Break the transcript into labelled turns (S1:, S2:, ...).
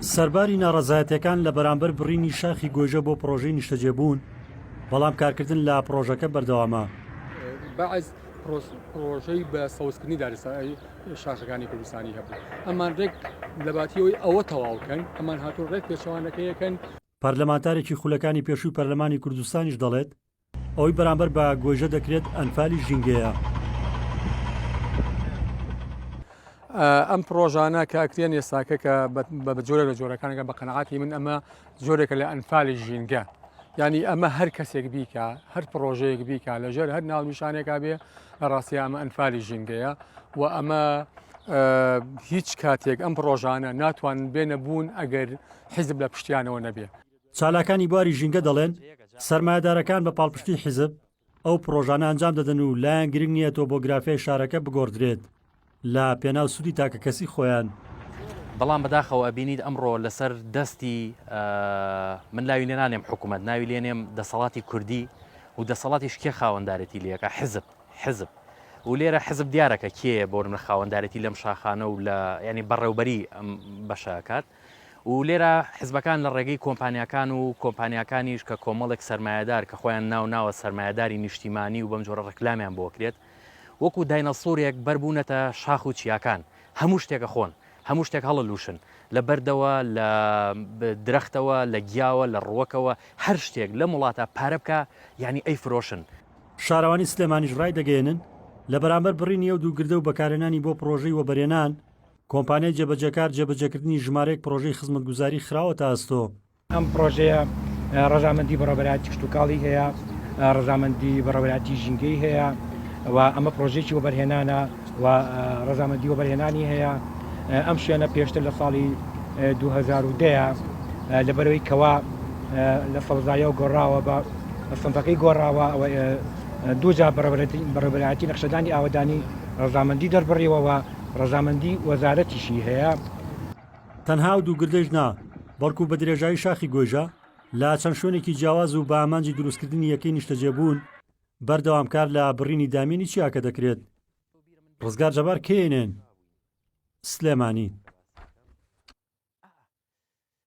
S1: سەرباری ناڕەزایەتیەکان لە بەرامبەر بڕینی شاخی گۆیژە بۆ پرۆژەی نیشتەجێبوون، بەڵام کارکردن لە پرۆژەکە بەردەوامە.
S2: بەعز پرۆژەی بە سەوزکردنی دارستانی شاخەکانی کوردستانی هەبوو. ئەمان ڕێک لە باتیەوەی ئەوە تەواوکەن، ئەمان هاتوو ڕێک پێشەوانەکەیەکەن.
S1: پەرلەمانتارێکی خولەکانی پێشووی پەرلەمانی کوردستانیش دەڵێت ئەوەی بەرامبەر بە گۆیژە دەکرێت ئەنفالی ژینگەیە.
S2: ئەم پرۆژانە کاکتێن ئێستاکە کە بە جۆرە لە جۆرەکانەکە بە قەنەعاتی من ئەمە جۆرێکە لە ئەنفالی ژینگە، یعنی ئەمە هەر کەسێک بیکە، هەر پرۆژەیەک بیکە لەژێر هەر ناونیشانێکا بێ لە ڕاستی ئەمە ئەنفالی ژینگەیە و ئەمە هیچ کاتێک ئەم پرۆژانە ناتوانن بێنە بوون ئەگەر حیزب لە پشتیانەوە نەبێ.
S1: چالاکانی بواری ژینگە دەڵێن سەرمایەدارەکان بە پاڵپشتی حیزب ئەو پرۆژانە ئەنجام دەدەن و لایەن گرنگ نییە تۆپۆگرافیای شارەکە بگۆڕدرێت لە پێناو سوودی تاکە کەسی خۆیان.
S3: بەڵام بەداخەوە ئەبینیت ئەمڕۆ لەسەر دەستی من لاوی لێنانێم حکوومەت ناوی لێنێم دەسەڵاتی کوردی و دەسەڵاتیش کێ خاوەندارەتی لێەکە حزب و لێرە حزب دیارەکە کێ بۆ من خاوەندارەتی لەم شاخانە و لە ینی بەڕێوبەری ئەم بەشەکات و لێرە حزبەکان لە ڕێگەی کۆمپانیەکان و کۆمپانیەکانیش کە کۆمەڵێک سەرمایهدار کە خۆیان ناوە سەرمایهداری نیشتیمانی و بەم جۆرە ڕکلامیان بۆکرێت وەکو داینەسۆرێک بەربوونەتە شاخ و چیاکان هەموو شتێکە خۆن هەموو شتێک هەڵەلووشن لە بەردەوە لە درەختەوە لە گیاوە لە ڕووەکەوە هەر شتێک لە وڵاتە پارە بکە یعنی ئەی فرۆشن.
S1: شارەوانی سلێمانیش ڕای دەگەێنن لە بەرامبەر بڕینی و دووگردە و بەکارهێنانی بۆ پرۆژەی وەبەرێنان کۆمپانیای جێبەجەکار جێبەجێکردنی ژمارەیەک پرۆژەی خزمەتگوزاری خراوە تا ئەستۆ.
S4: ئەم پرۆژەیە ڕەزامەندی بەڕێوەبەراتی کشتتوکاڵی هەیە، ڕەزامەندی بەڕێوەبەراتی ژینگەی هەیە و ئەمە پرۆژێکی وەبەرهێنانە و ڕەزامەندی وەبەرهێنانی هەیە. ئەم شوێنە پێشتر لە ساڵی 2010 لەبەرەوەی کەوا لە سەوزاییەوە گۆڕاوە بە سنفەکەی گۆڕاوە دووجا بەڕێوەبەراتی نەخشەدانی ئاوەدانی ڕەزامەندی دەربڕیەوە ڕەزامەندی وەزارەتیشی هەیە.
S1: تەنها و دووگردەش نا بەڵکو بە درێژایی شاخی گۆیژە لە چەند شوێنێکی جیاواز و بە ئامانجی دروستکردنی یەکەی نیشتەجێبوون بەردەوامکار لە بڕینی دامێنی چیاکە دەکرێت. ڕزگار جەبار کێنێن سلێمانی.